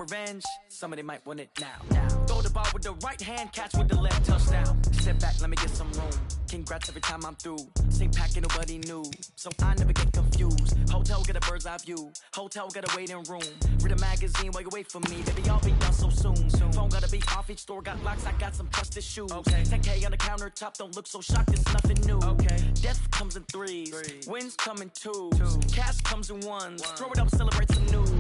revenge, somebody might want it now. Throw the ball with the right hand, catch with the left, touchdown. Step back, let me get some room. Congrats every time I'm through. Same pack and nobody knew, so I never get confused. Hotel get a bird's eye view. Hotel got a waiting room. Read a magazine while you wait for me. Baby, I'll be done so soon. Phone gotta be off, each store got locks. I got some trusted shoes. 10K on the countertop, don't look so shocked. It's nothing new. Death comes in threes. Wins come in twos. Cash comes in ones. Throw it up, celebrate some news.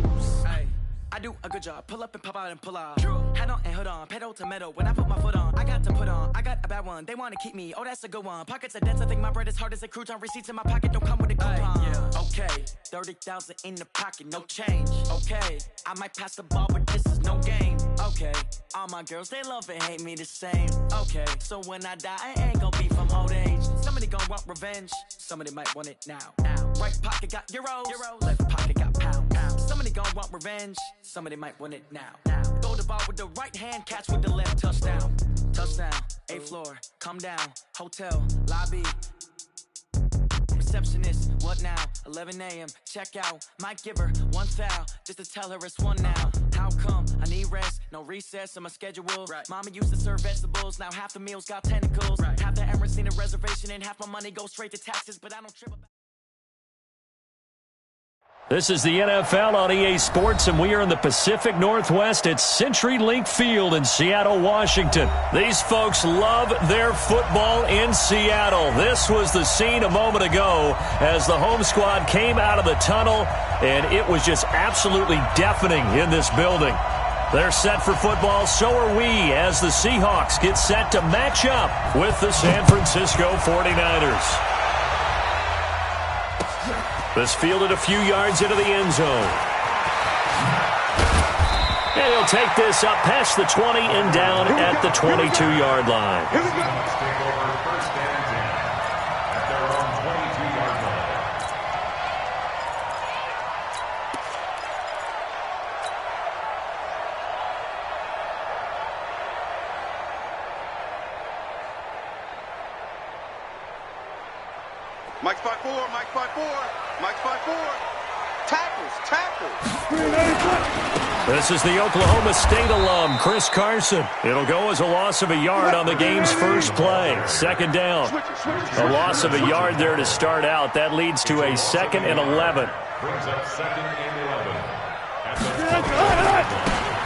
I do a good job. Pull up and pop out and pull out. Head on and hood on. Pedal to metal. When I put my foot on, I got to put on. I got a bad one. They want to keep me. Oh, that's a good one. Pockets are dense. I think my bread is hard as a crouton. Receipts in my pocket don't come with a coupon. Okay. 30,000 in the pocket. No change. Okay. I might pass the ball, but this is no game. Okay. All my girls, they love and hate me the same. Okay. So when I die, I ain't gonna be from old age. Somebody gonna want revenge. Somebody might want it now. Right pocket got euros. Left pocket got pounds. Somebody gonna want revenge. Somebody might want it now. Throw the ball with the right hand, catch with the left, touchdown. Touchdown, 8th floor, come down. Hotel, lobby. Receptionist, what now? 11 a.m., check out. Might give her one foul, just to tell her it's one now. How come? I need rest, no recess in my schedule. Mama used to serve vegetables, now half the meals got tentacles. Half the Emirates need a reservation and half my money goes straight to taxes, but I don't trip about. This is the NFL on EA Sports, and we are in the Pacific Northwest at CenturyLink Field in Seattle, Washington. These folks love their football in Seattle. This was the scene a moment ago as the home squad came out of the tunnel, and it was just absolutely deafening in this building. They're set for football, so are we, as the Seahawks get set to match up with the San Francisco 49ers. This fielded a few yards into the end zone. And he'll take this up past the 20 and down at the 22-yard line. Here we go. Take over first and 10 at their own 22-yard line. Mike's by four, Mike's by four, Mike's by four. Tackles. This is the Oklahoma State alum, Chris Carson. It'll go as a loss of a yard on the game's first play. Second down. A loss of a yard there to start out. That leads to a 2nd and 11. Brings up 2nd and 11.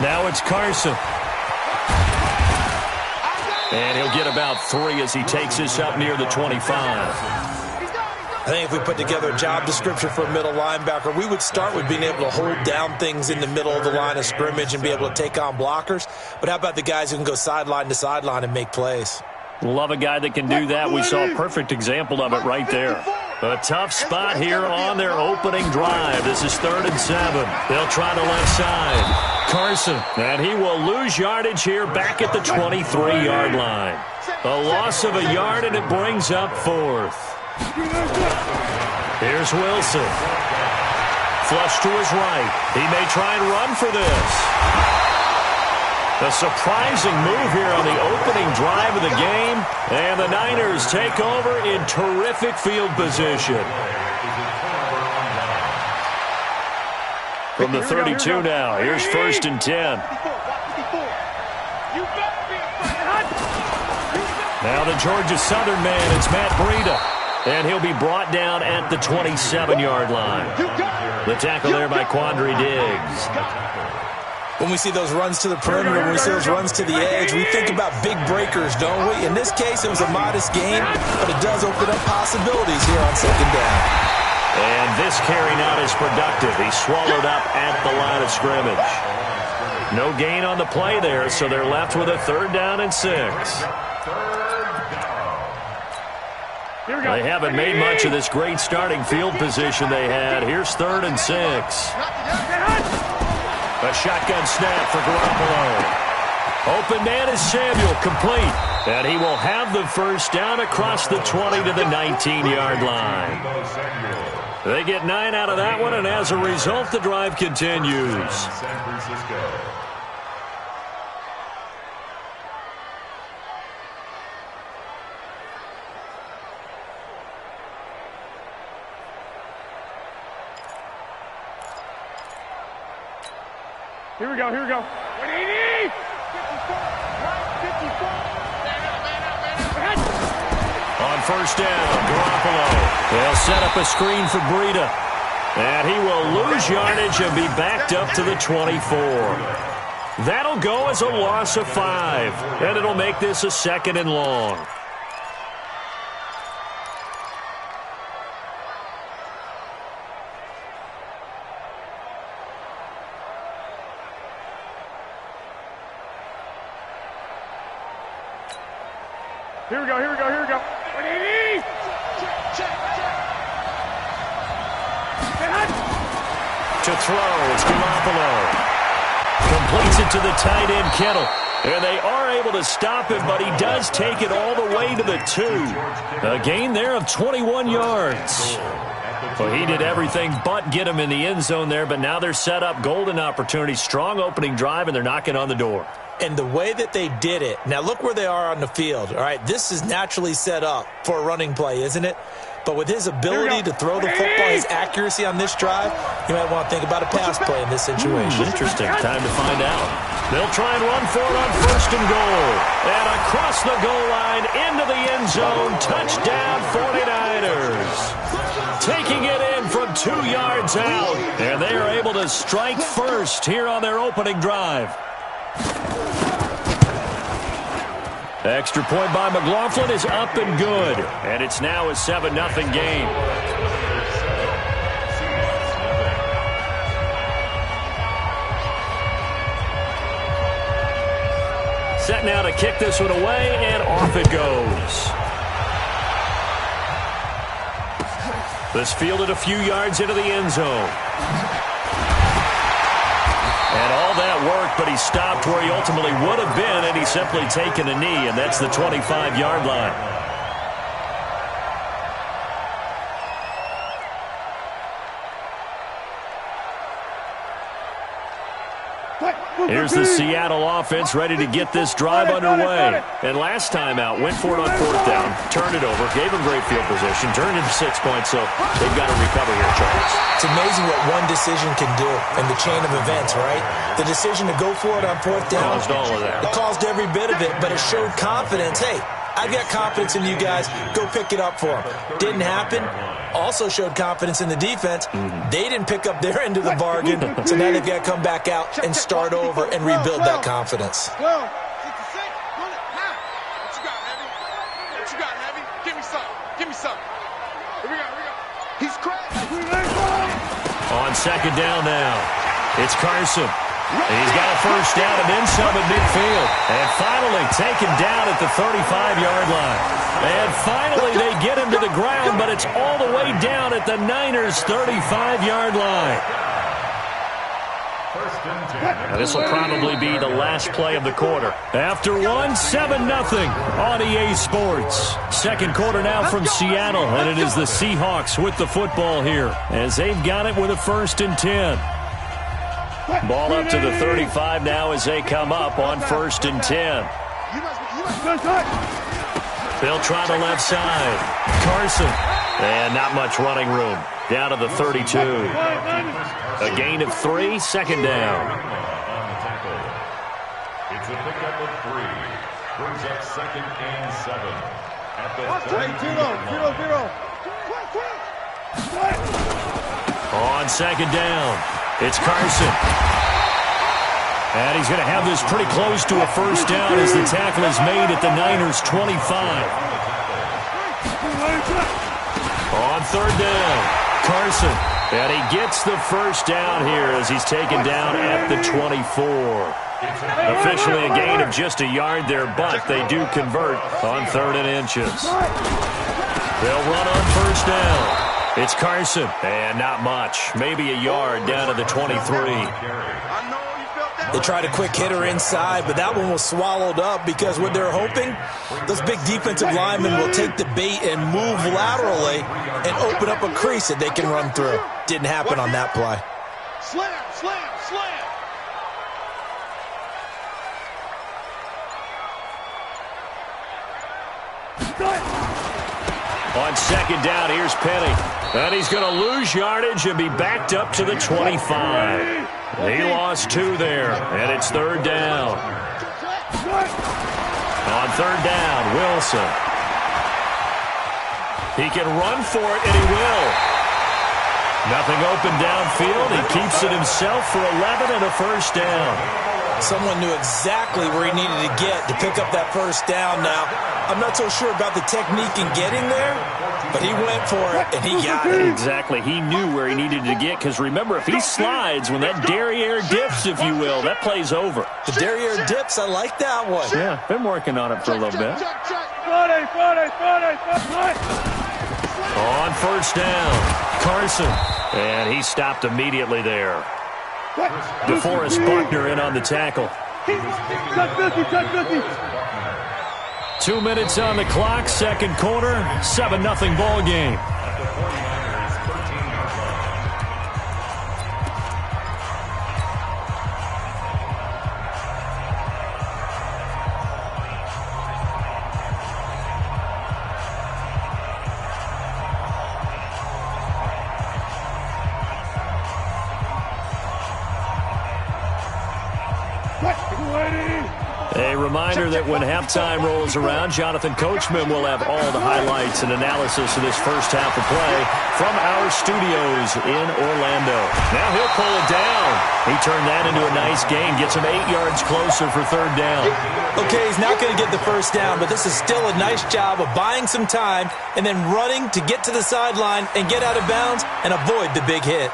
Now it's Carson. And he'll get about 3 as he takes this up near the 25. I think if we put together a job description for a middle linebacker, we would start with being able to hold down things in the middle of the line of scrimmage and be able to take on blockers. But how about the guys who can go sideline to sideline and make plays? Love a guy that can do that. We saw a perfect example of it right there. A tough spot here on their opening drive. This is 3rd and 7. They'll try the left side. Carson, and he will lose yardage here back at the 23-yard line. A loss of a yard, and it brings up 4th. Here's Wilson. Flush to his right. He may try and run for this. A surprising move here on the opening drive of the game. And the Niners take over in terrific field position. From the 32 now, here's 1st and 10. Now the Georgia Southern man, it's Matt Breida. And he'll be brought down at the 27-yard line. The tackle there by Quandre Diggs. When we see those runs to the perimeter, when we see those runs to the edge, we think about big breakers, don't we? In this case, it was a modest gain, but it does open up possibilities here on 2nd down. And this carry not as productive. He's swallowed up at the line of scrimmage. No gain on the play there, so they're left with a 3rd down and 6. They haven't made much of this great starting field position they had. Here's 3rd and 6. A shotgun snap for Garoppolo. Open man is Samuel, complete. And he will have the first down across the 20 to the 19-yard line. They get 9 out of that one, and as a result, the drive continues. San Francisco. Here we go. On first down, Garoppolo. They'll set up a screen for Breida. And he will lose yardage and be backed up to the 24. That'll go as a loss of 5. And it'll make this a 2nd and long. Here we go. To throw, it's Garoppolo. Completes it to the tight end, Kittle. And they are able to stop him, but he does take it all the way to the 2. A gain there of 21 yards. Well, he did everything but get him in the end zone there, but now they're set up. Golden opportunity, strong opening drive, and they're knocking on the door. And the way that they did it, now look where they are on the field. All right, this is naturally set up for a running play, isn't it? But with his ability to throw the football, his accuracy on this drive, you might want to think about a pass play in this situation. Interesting. Time to find out. They'll try and run for it on 1st and goal. And across the goal line, into the end zone. Touchdown, 49ers. Taking it in from 2 yards out. And they are able to strike first here on their opening drive. Extra point by McLaughlin is up and good. And it's now a 7-0 game. Set now to kick this one away, and off it goes. This fielded a few yards into the end zone. And all that worked, but he stopped where he ultimately would have been, and he's simply taken a knee, and that's the 25-yard line. Here's the Seattle offense ready to get this drive underway. And last time out, went for it on 4th down, turned it over, gave him great field position, turned into 6 points, so they've got to recover here, Charles. It's amazing what one decision can do in the chain of events, right? The decision to go for it on 4th down. Caused all of that. It caused every bit of it, but it showed confidence. Hey, I've got confidence in you guys. Go pick it up for them. Didn't happen. Also showed confidence in the defense. They didn't pick up their end of the bargain, so now they've got to come back out and start over and rebuild that confidence. What you got, Heavy? Give me some. Here we go. He's cracked. On 2nd down now, it's Carson. He's got a 1st down and then some at midfield. And finally taken down at the 35-yard line. And finally they get him to the ground, but it's all the way down at the Niners' 35-yard line. Now, this will probably be the last play of the quarter. After one, 7-0 on EA Sports. Second quarter now from Seattle, and it is the Seahawks with the football here as they've got it with a 1st and 10. Ball up to the 35 now as they come up on 1st and 10. They'll try the left side. Carson. And not much running room. Down to the 32. A gain of 3, 2nd down. It's a pickup of 3. Brings up 2nd and 7. At the 0. On 2nd down, it's Carson. And he's going to have this pretty close to a 1st down as the tackle is made at the Niners' 25. On 3rd down, Carson. And he gets the 1st down here as he's taken down at the 24. Officially a gain of just a yard there, but they do convert on 3rd and inches. They'll run on 1st down. It's Carson, and not much. Maybe a yard down to the 23. They tried a quick hitter inside, but that one was swallowed up because what they're hoping, those big defensive linemen will take the bait and move laterally and open up a crease that they can run through. Didn't happen on that play. Slam. On 2nd down, here's Penny. And he's going to lose yardage and be backed up to the 25. He lost lost 2 there, and it's 3rd down. On 3rd down, Wilson. He can run for it, and he will. Nothing open downfield. He keeps it himself for 11 and a 1st down. Someone knew exactly where he needed to get to pick up that 1st down now. I'm not so sure about the technique in getting there, but he went for it, and he got it. Exactly. He knew where he needed to get, because remember, if he slides, when that derriere dips, if you will, that play's over. The derriere dips, I like that one. Yeah, been working on it for a little bit. On 1st down, Carson. And he stopped immediately there. DeForest Buckner in on the tackle. 2 minutes on the clock, 2nd quarter, 7-0 ball game. A reminder that when halftime rolls around, Jonathan Coachman will have all the highlights and analysis of this first half of play from our studios in Orlando. Now he'll pull it down. He turned that into a nice gain, gets him 8 yards closer for 3rd down. Okay, he's not going to get the 1st down, but this is still a nice job of buying some time and then running to get to the sideline and get out of bounds and avoid the big hit.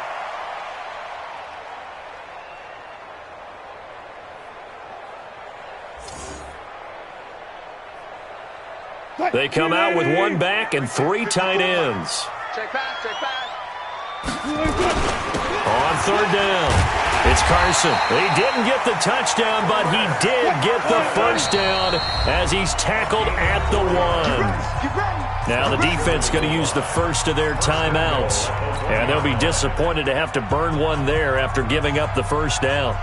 They come out with 1 back and 3 tight ends. Check pass, check pass. On 3rd down, it's Carson. He didn't get the touchdown, but he did get the 1st down as he's tackled at the 1. Now the defense going to use the first of their timeouts, and they'll be disappointed to have to burn one there after giving up the 1st down.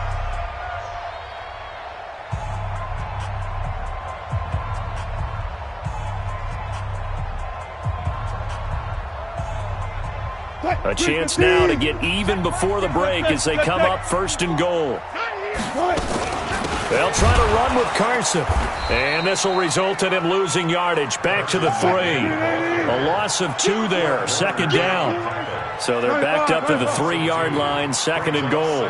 A chance now to get even before the break as they come up 1st and goal. They'll try to run with Carson. And this will result in him losing yardage back to the 3. A loss of 2 there, 2nd down. So they're backed up to the 3-yard line, 2nd and goal.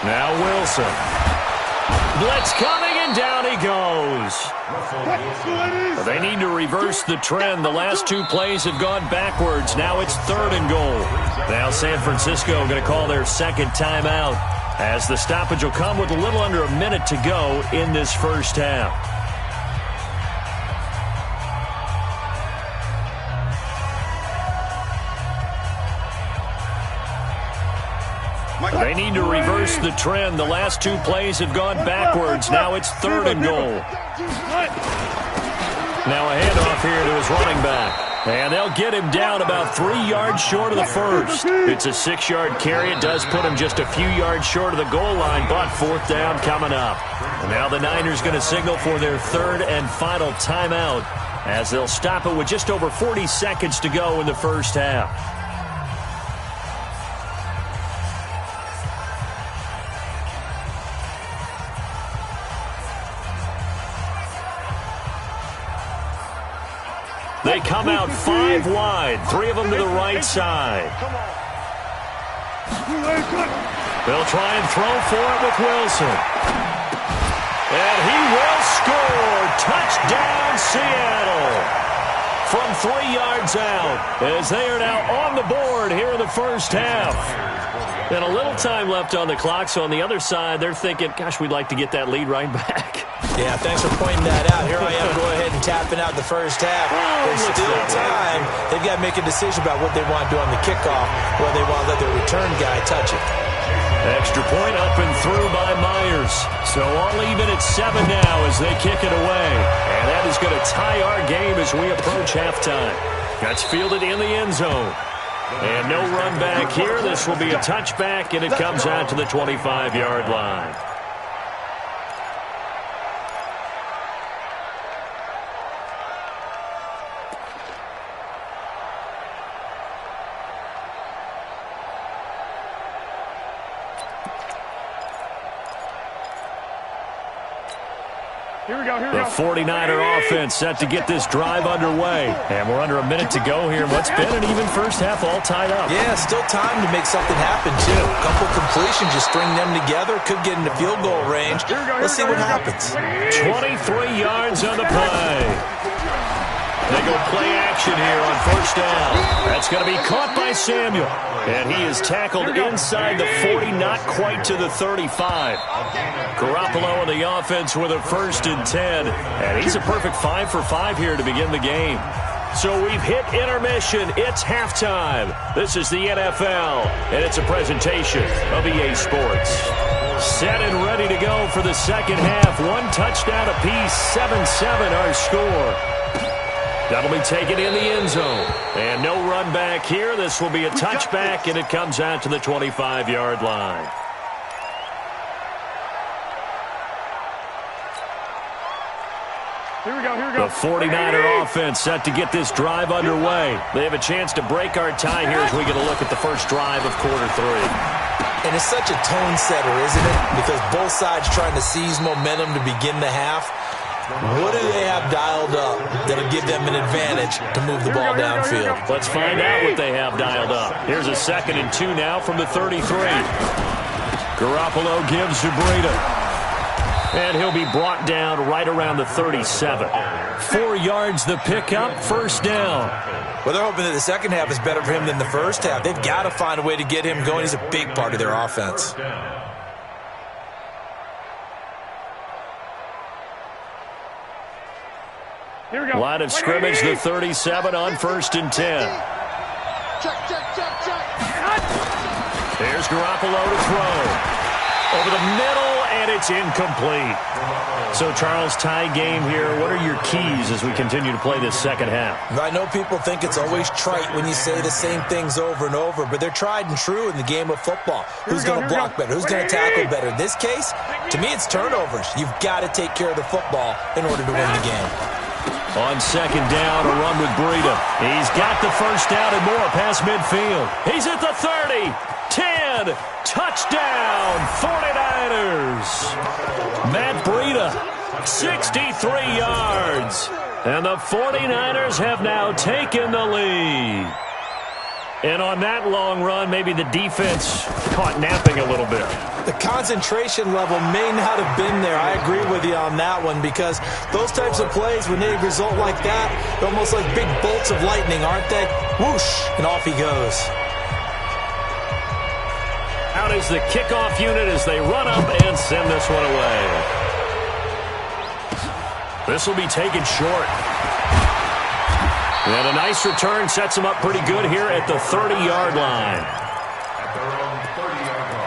Now Wilson. Blitz coming, and down he goes. They need to reverse the trend. The last 2 plays have gone backwards. Now it's 3rd and goal. Now San Francisco going to call their 2nd timeout as the stoppage will come with a little under a minute to go in this first half. They need to reverse the trend. The last 2 plays have gone backwards. Now it's 3rd and goal. Now a handoff here to his running back. And they'll get him down about 3 yards short of the 1st. It's a 6-yard carry. It does put him just a few yards short of the goal line, but 4th down coming up. And now the Niners going to signal for their 3rd and final timeout as they'll stop it with just over 40 seconds to go in the first half. They come out 5 wide, 3 of them to the right side. They'll try and throw for it with Wilson. And he will score. Touchdown, Seattle. From 3 yards out as they are now on the board here in the first half. And a little time left on the clock, so on the other side, they're thinking, gosh, we'd like to get that lead right back. Yeah, thanks for pointing that out. Here I am, go ahead and tapping out the first half. There's still time. They've got to make a decision about what they want to do on the kickoff, whether they want to let their return guy touch it. Extra point up and through by Myers. So all even at 7 now as they kick it away. And that is going to tie our game as we approach halftime. That's fielded in the end zone. And no run back here. This will be a touchback, and it comes out to the 25-yard line. The 49er offense set to get this drive underway. And we're under a minute to go here. What's been an even first half all tied up. Yeah, still time to make something happen, too. A couple completions, just string them together. Could get into field goal range. Let's see what happens. 23 yards on the play. They go play action here on first down. That's going to be caught by Samuel. And he is tackled inside the 40, not quite to the 35. Garoppolo on the offense with a 1st and 10. And he's a perfect 5 for 5 here to begin the game. So we've hit intermission. It's halftime. This is the NFL, and it's a presentation of EA Sports. Set and ready to go for the second half. 1 touchdown apiece, 7-7 our score. That'll be taken in the end zone. And no run back here. This will be a touchback, and it comes out to the 25-yard line. Here we go. The 49er offense set to get this drive underway. They have a chance to break our tie here as we get a look at the first drive of quarter 3. And it's such a tone setter, isn't it? Because both sides trying to seize momentum to begin the half. What do they have dialed up that'll give them an advantage to move the ball downfield? Let's find out what they have dialed up. Here's a 2nd and 2 now from the 33. Garoppolo gives to Breida. And he'll be brought down right around the 37. 4 yards the pickup, first down. Well, they're hoping that the second half is better for him than the first half. They've got to find a way to get him going. He's a big part of their offense. Here we go. Line of scrimmage, the 37 on 1st and 10. Check. Here's Garoppolo to throw. Over the middle, and it's incomplete. So, Charles, tie game here. What are your keys as we continue to play this second half? I know people think it's always trite when you say the same things over and over, but they're tried and true in the game of football. Who's going to block better? Who's going to tackle better? In this case, to me, it's turnovers. You've got to take care of the football in order to win the game. On second down, a run with Breida. He's got the first down and more past midfield. He's at the 30, 10, touchdown, 49ers. Matt Breida, 63 yards. And the 49ers have now taken the lead. And on that long run, maybe the defense caught napping a little bit. The concentration level may not have been there. I agree with you on that one because those types of plays, when they result like that, they're almost like big bolts of lightning, aren't they? Whoosh, and off he goes. Out is the kickoff unit as they run up and send this one away. This will be taken short. And a nice return sets them up pretty good here at the 30-yard line. At their own 30-yard line.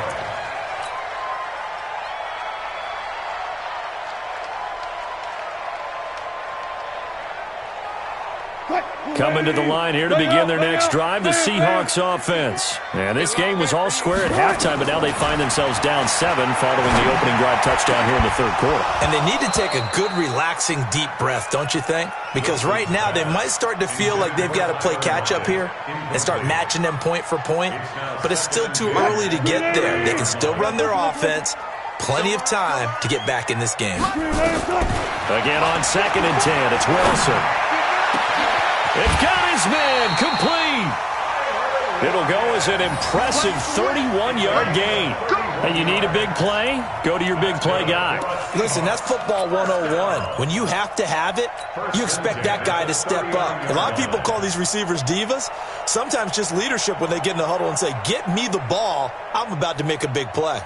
Coming to the line here to begin their next drive, the Seahawks offense. And this game was all square at halftime, but now they find themselves down 7 following the opening drive touchdown here in the third quarter. And they need to take a good, relaxing, deep breath, don't you think? Because right now they might start to feel like they've got to play catch-up here and start matching them point for point. But it's still too early to get there. They can still run their offense. Plenty of time to get back in this game. Again on 2nd and 10, it's Wilson. It got his man complete. It'll go as an impressive 31-yard gain. And you need a big play? Go to your big play guy. Listen, that's football 101. When you have to have it, you expect that guy to step up. A lot of people call these receivers divas. Sometimes just leadership when they get in the huddle and say, get me the ball. I'm about to make a big play.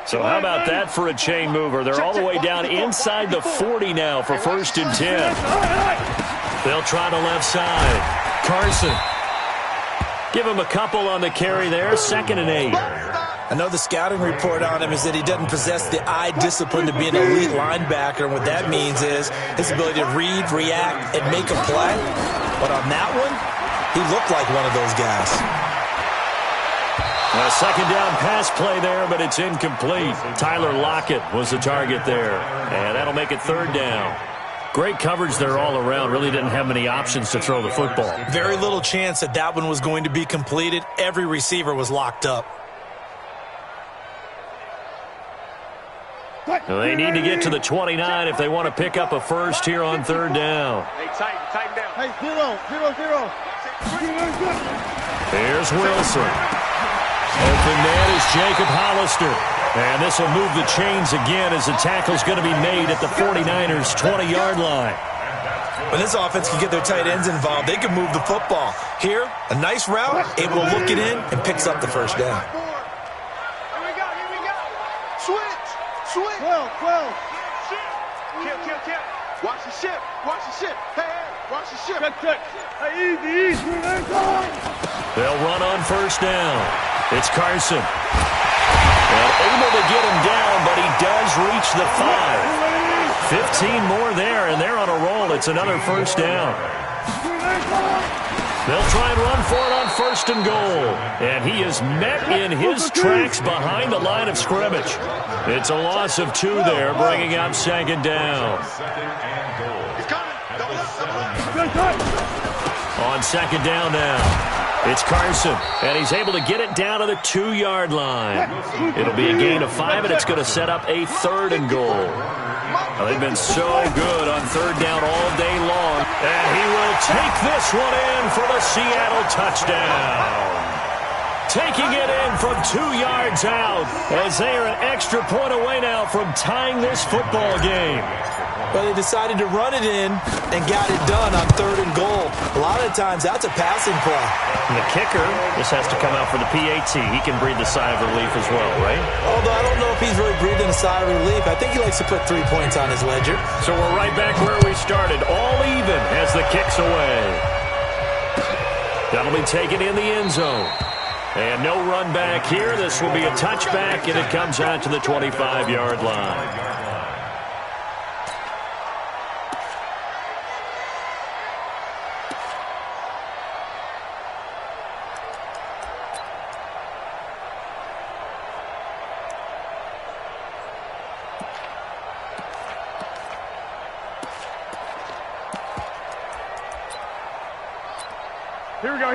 So how about that for a chain mover? They're all the way down inside the 40 now for 1st and 10. They'll try the left side. Carson. Give him a couple on the carry there. 2nd and 8. I know the scouting report on him is that he doesn't possess the eye discipline to be an elite linebacker. And what that means is his ability to read, react, and make a play. But on that one, he looked like one of those guys. A second down pass play there, but it's incomplete. Tyler Lockett was the target there. And that'll make it 3rd down. Great coverage there all around. Really didn't have many options to throw the football. Very little chance that that one was going to be completed. Every receiver was locked up. They need to get to the 29 if they want to pick up a first here on third down. Hey, tighten down. Hey, 0. Here's Wilson. Open man is Jacob Hollister. And this will move the chains again as the tackle's going to be made at the 49ers' 20-yard line. When this offense can get their tight ends involved, they can move the football. Here, a nice route, able to look it in, and picks up the first down. Here we go. Switch. 12. Kill. Watch the ship. Hey, watch the ship. Check. Hey, easy. They'll run on first down. It's Carson. And able to get him down, but he does reach the 5. 15 more there, and they're on a roll. It's another first down. They'll try and run for it on first and goal. And he is met in his tracks behind the line of scrimmage. It's a loss of 2 there, bringing up second down. He's coming. Double up. On second down now. It's Carson, and he's able to get it down to the 2-yard line. It'll be a gain of 5, and it's going to set up a third and goal. Well, they've been so good on third down all day long, and he will take this one in for the Seattle touchdown. Taking it in from 2 yards out, as they are an extra point away now from tying this football game. Well, they decided to run it in and got it done on third and goal. A lot of times, that's a passing play. And the kicker just has to come out for the PAT. He can breathe the sigh of relief as well, right? Although I don't know if he's really breathing a sigh of relief. I think he likes to put 3 points on his ledger. So we're right back where we started, all even as the kick's away. That'll be taken in the end zone. And no run back here. This will be a touchback, and it comes out to the 25-yard line.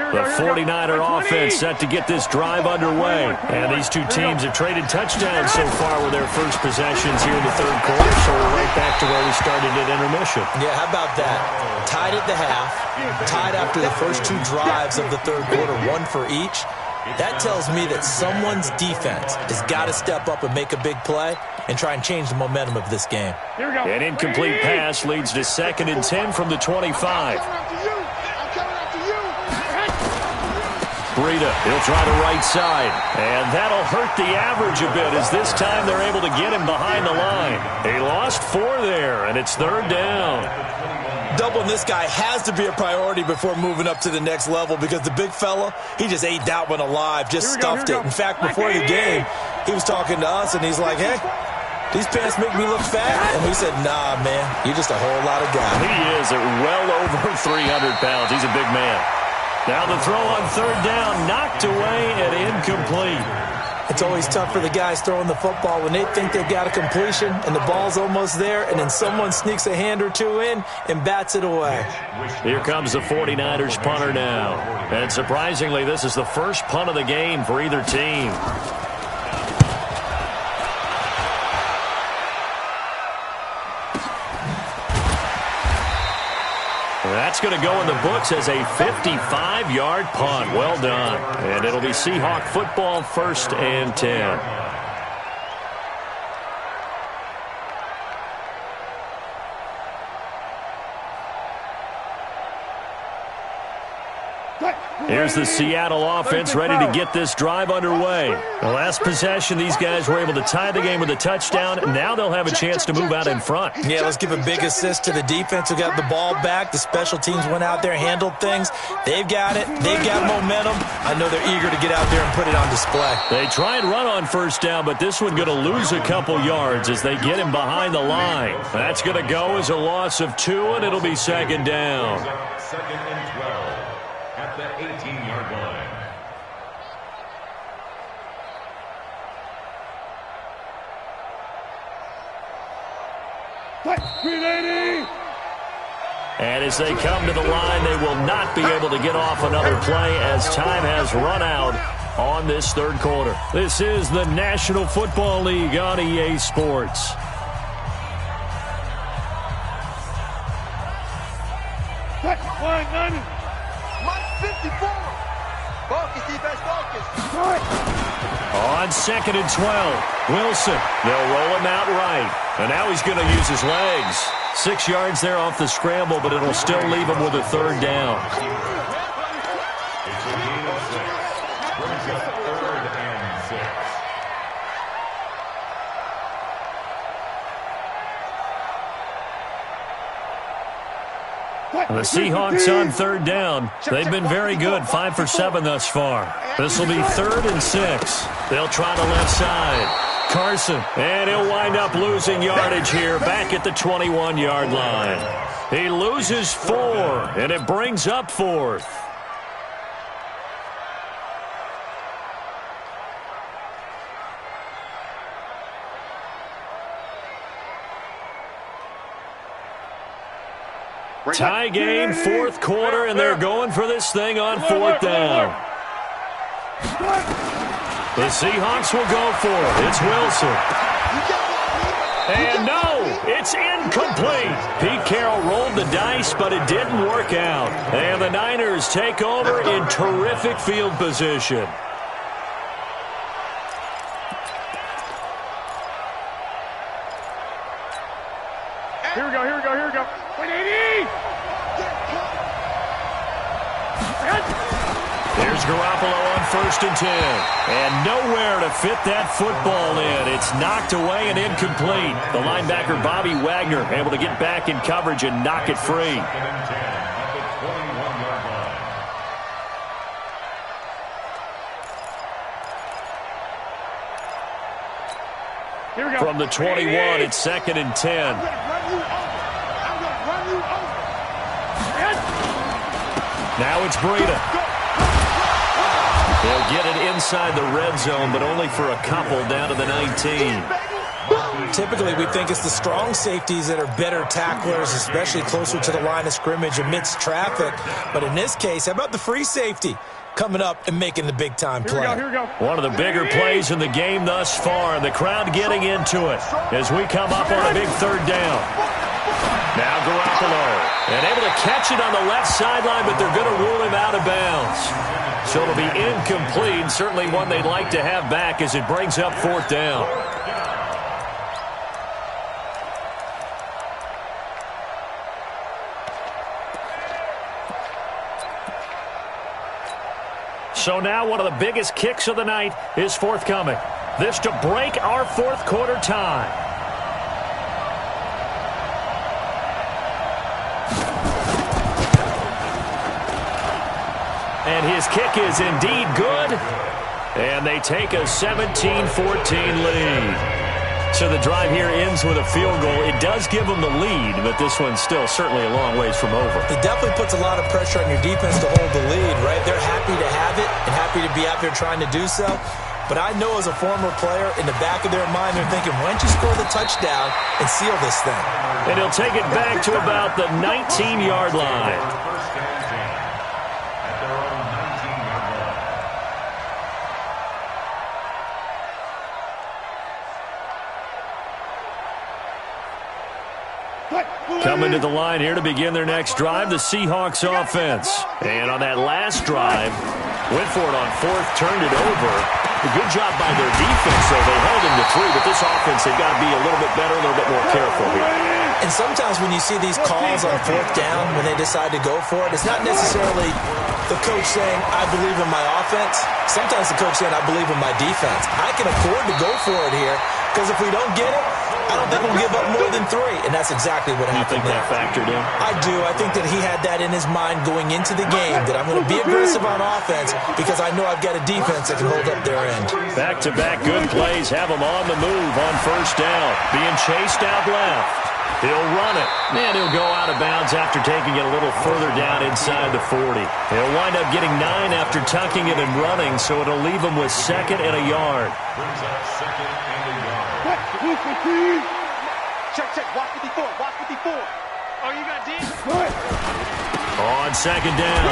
The 49er offense set to get this drive underway. And these two teams have traded touchdowns so far with their first possessions here in the third quarter. So we're right back to where we started at intermission. Yeah, how about that? Tied at the half, tied after the first 2 drives of the third quarter, 1 for each. That tells me that someone's defense has got to step up and make a big play and try and change the momentum of this game. An incomplete pass leads to 2nd and 10 from the 25. Breida, he'll try the right side, and that'll hurt the average a bit as this time they're able to get him behind the line. He lost 4 there, and it's third down. Doubling this guy has to be a priority before moving up to the next level because the big fella, he just ate that one alive, just stuffed it. In fact, before the game, he was talking to us, and he's like, hey, these pants make me look fat. And we said, nah, man, you're just a whole lot of guy. He is at well over 300 pounds. He's a big man. Now the throw on third down, knocked away and incomplete. It's always tough for the guys throwing the football when they think they've got a completion and the ball's almost there, and then someone sneaks a hand or 2 in and bats it away. Here comes the 49ers punter now. And surprisingly, this is the first punt of the game for either team. That's going to go in the books as a 55-yard punt. Well done. And it'll be Seahawk football, 1st and 10. Here's the Seattle offense ready to get this drive underway. The last possession, these guys were able to tie the game with a touchdown. Now they'll have a chance to move out in front. Yeah, let's give a big assist to the defense who got the ball back. The special teams went out there, handled things. They've got it. They've got momentum. I know they're eager to get out there and put it on display. They try and run on first down, but this one going to lose a couple yards as they get him behind the line. That's going to go as a loss of 2, and it'll be 2nd down. 2nd and 12 at the 18-yard line. And as they come to the line, they will not be able to get off another play as time has run out on this third quarter. This is the National Football League on EA Sports. Mike 54. Focus, defense, focus. On 2nd and 12, Wilson. They'll roll him out right. And now he's going to use his legs. 6 yards there off the scramble, but it'll still leave him with a third down. It's a gain of 6. Brings up 3rd and 6. The Seahawks on third down. They've been very good, 5 for 7 thus far. This will be 3rd and 6. They'll try the left side. Carson, and he'll wind up losing yardage here back at the 21-yard line. He loses 4, and it brings up 4th. Tie game, 4th quarter, and they're going for this thing on 4th down. The Seahawks will go for it. It's Wilson. And no, it's incomplete. Pete Carroll rolled the dice, but it didn't work out. And the Niners take over in terrific field position. Here we go, here we go, here we go. 180! Here's Garoppolo on 1st and 10. And nowhere to fit that football in. It's knocked away and incomplete. The linebacker, Bobby Wagner, able to get back in coverage and knock it free. 2nd and 10 at the 21-yard line. Here we go. From the 21, it's 2nd and 10. I'm gonna run you over. Now it's Breida. They'll get it inside the red zone, but only for a couple down to the 19. Typically, we think it's the strong safeties that are better tacklers, especially closer to the line of scrimmage amidst traffic. But in this case, how about the free safety coming up and making the big-time play? Here we go, here we go. One of the bigger plays in the game thus far, and the crowd getting into it as we come up on a big 3rd down. Now Garoppolo, and able to catch it on the left sideline, but they're going to rule him out of bounds. So it'll be incomplete, certainly one they'd like to have back as it brings up 4th down. So now one of the biggest kicks of the night is forthcoming. This to break our 4th quarter tie. And his kick is indeed good. And they take a 17-14 lead. So the drive here ends with a field goal. It does give them the lead, but this one's still certainly a long ways from over. It definitely puts a lot of pressure on your defense to hold the lead, right? They're happy to have it and happy to be out there trying to do so. But I know as a former player, in the back of their mind, they're thinking, why don't you score the touchdown and seal this thing? And he'll take it back to about the 19-yard line. First down, at their own 19-yard line. Coming to the line here to begin their next drive, the Seahawks offense. And on that last drive, went for it on 4th, turned it over. A good job by their defense, though. They held him to 3, but this offense, they've got to be a little bit better, a little bit more careful here. And sometimes when you see these calls on 4th down, when they decide to go for it, it's not necessarily the coach saying, I believe in my offense. Sometimes the coach saying, I believe in my defense. I can afford to go for it here, because if we don't get it, I don't think we'll give up more than 3, and that's exactly what happened. You think that factored in? I do. I think that he had that in his mind going into the game, that I'm going to be aggressive on offense because I know I've got a defense that can hold up their end. Back-to-back good plays have him on the move on 1st down. Being chased out left. He'll run it, and he'll go out of bounds after taking it a little further down inside the 40. He'll wind up getting 9 after tucking it and running, so it'll leave him with 2nd and a yard. Brings up 2nd and a yard. Check, check, watch 54, watch 54. Oh, you got deep. On second down,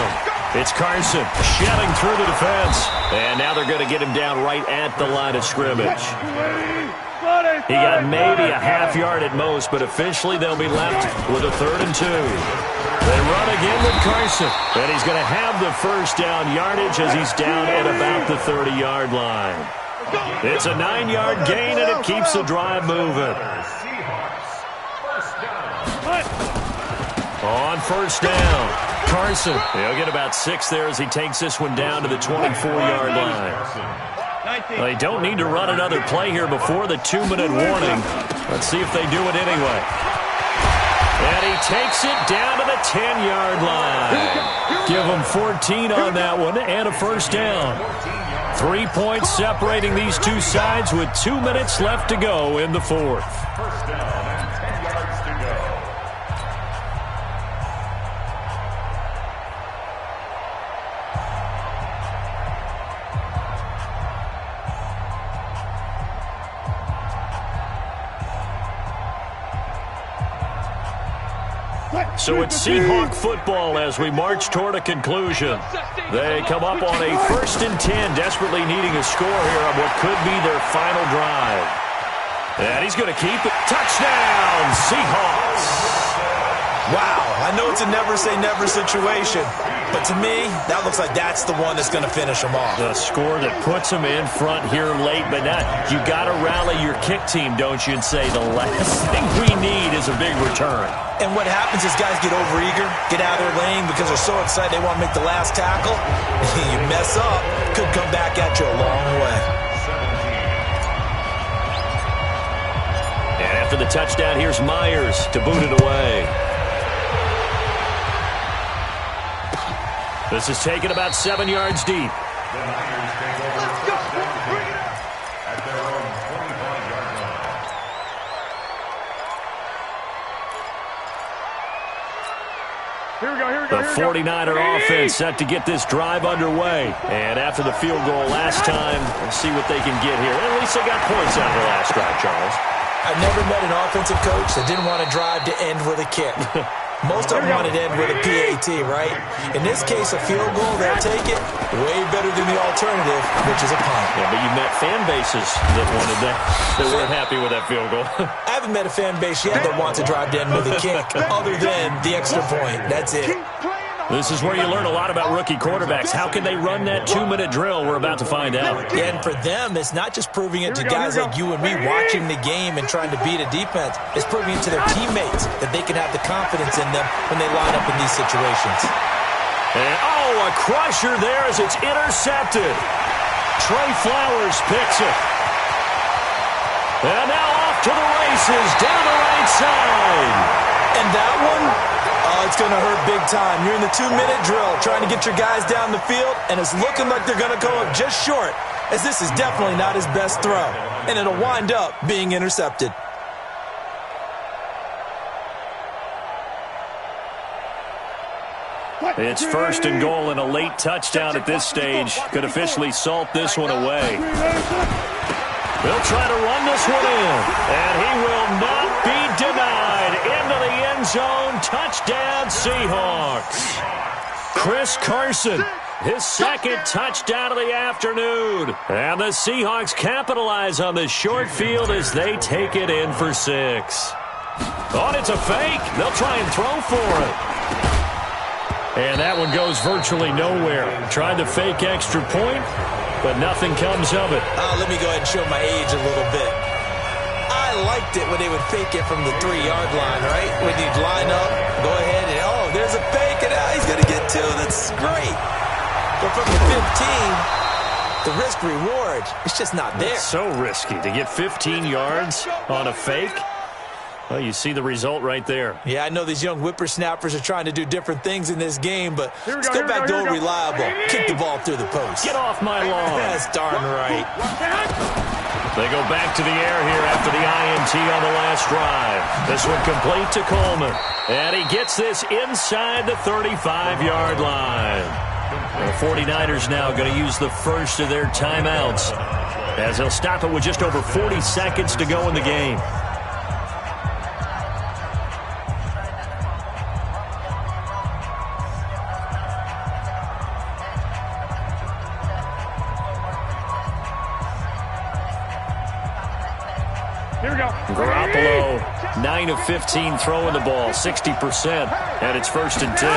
it's Carson shelling through the defense. And now they're going to get him down right at the line of scrimmage. He got maybe a half yard at most, but officially they'll be left with a 3rd and 2. They run again with Carson, and he's going to have the first down yardage as he's down at about the 30-yard line. It's a 9-yard gain, and it keeps the drive moving. On first down, Carson. He'll get about 6 there as he takes this one down to the 24-yard line. They don't need to run another play here before the 2-minute warning. Let's see if they do it anyway. And he takes it down to the 10-yard line. Give him 14 on that one and a first down. 3 points separating these two sides with 2 minutes left to go in the fourth. First down and 10 yards to go. So it's Seahawk football as we march toward a conclusion. They come up on a 1st and 10, desperately needing a score here on what could be their final drive. And he's going to keep it. Touchdown, Seahawks. Wow, I know it's a never-say-never situation, but to me, that looks like that's the one that's going to finish them off. The score that puts them in front here late, but now you got to rally your kick team, don't you, and say the last thing we need is a big return. And what happens is guys get overeager, get out of their lane because they're so excited they want to make the last tackle. You mess up, could come back at you a long way. And after the touchdown, here's Myers to boot it away. This is taken about 7 yards deep. The Niners take over first down at their own 25-yard line. Here we go, here we go. The 49er offense set to get this drive underway. And after the field goal last time, we'll see what they can get here. At least they got points out of the last drive, Charles. I've never met an offensive coach that didn't want a drive to end with a kick. Most of them want it to end with a PAT, right? In this case, a field goal, they'll take it. Way better than the alternative, which is a punt. Yeah, but you met fan bases that wanted that, that weren't happy with that field goal. I haven't met a fan base yet that wants a drive to end with a kick, other than the extra point. That's it. This is where you learn a lot about rookie quarterbacks. How can they run that 2-minute drill? We're about to find out. Yeah, and for them, it's not just proving it to guys like you and me watching the game and trying to beat a defense. It's proving it to their teammates that they can have the confidence in them when they line up in these situations. And, a crusher there as it's intercepted. Trey Flowers picks it. And now off to the races, down the right side. And that one, it's going to hurt big time. You're in the 2-minute drill trying to get your guys down the field, and it's looking like they're going to go up just short, as this is definitely not his best throw. And it'll wind up being intercepted. It's 1st and goal and a late touchdown at this stage. Could officially salt this one away. They'll try to run this one in, and he will not be denied. Into the end zone, touchdown Seahawks. Chris Carson, his 2nd touchdown of the afternoon. And the Seahawks capitalize on the short field as they take it in for 6. Oh, it's a fake. They'll try and throw for it. And that one goes virtually nowhere. Tried to fake extra point, but nothing comes of it. Let me go ahead and show my age a little bit. I liked it when they would fake it from the 3-yard line, right? When you'd line up, go ahead and, there's a fake, and he's going to get 2. That's great. But from the 15, the risk-reward, it's just not there. It's so risky to get 15 yards on a fake. Well, you see the result right there. Yeah, I know these young whippersnappers are trying to do different things in this game, but let's go back to old reliable. Kick the ball through the post. Get off my lawn. That's darn right. They go back to the air here after the INT on the last drive. This one complete to Coleman. And he gets this inside the 35-yard line. The 49ers now going to use the first of their timeouts as they'll stop it with just over 40 seconds to go in the game. Here we go. Garoppolo, 9 of 15 throwing the ball, 60%, and it's 1st and 10.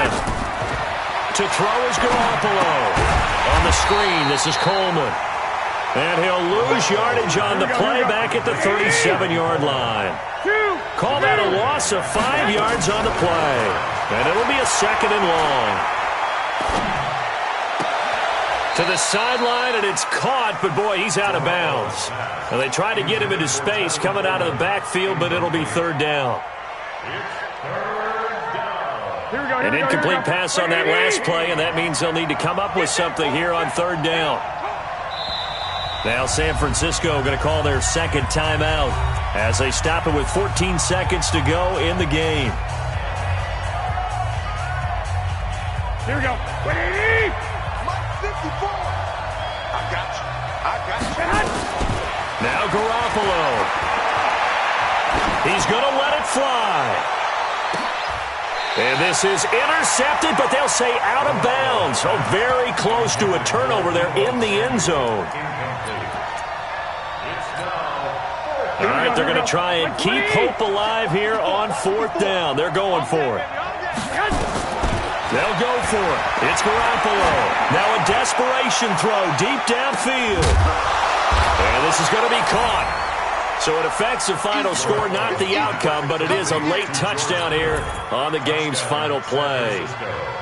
To throw is Garoppolo. On the screen, this is Coleman. And he'll lose yardage on the play back at the 37-yard line. Call that a loss of 5 yards on the play. And it'll be a 2nd and long. To the sideline, and it's caught, but boy, he's out of bounds. And they try to get him into space coming out of the backfield, but it'll be 3rd down. An incomplete pass on that last play, and that means they'll need to come up with something here on 3rd down. Now San Francisco going to call their 2nd timeout as they stop it with 14 seconds to go in the game. Here we go. 180. Mike 54. I got you. I got you. Now Garoppolo. He's going to let it fly. And this is intercepted, but they'll say out of bounds. So very close to a turnover there in the end zone. All right, they're going to try and keep hope alive here on 4th down. They're going for it. They'll go for it. It's Garoppolo. Now a desperation throw deep downfield. And this is going to be caught. So it affects the final score, not the outcome, but it is a late touchdown here on the game's final play.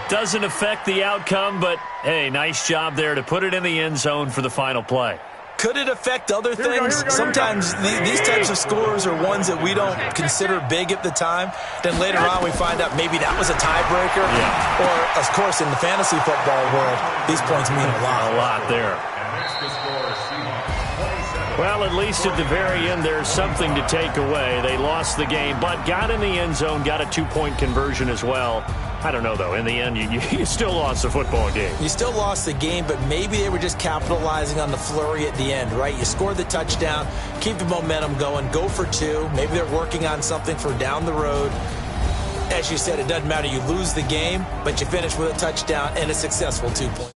Doesn't affect the outcome, but, hey, nice job there to put it in the end zone for the final play. Could it affect other things? Sometimes these types of scores are ones that we don't consider big at the time. Then later on we find out maybe that was a tiebreaker. Yeah. Or, of course, in the fantasy football world, these points mean a lot. A lot there. Well, at least at the very end, there's something to take away. They lost the game, but got in the end zone, got a 2-point conversion as well. I don't know, though. In the end, you still lost the football game. You still lost the game, but maybe they were just capitalizing on the flurry at the end, right? You scored the touchdown, keep the momentum going, go for 2. Maybe they're working on something for down the road. As you said, it doesn't matter. You lose the game, but you finish with a touchdown and a successful 2-point.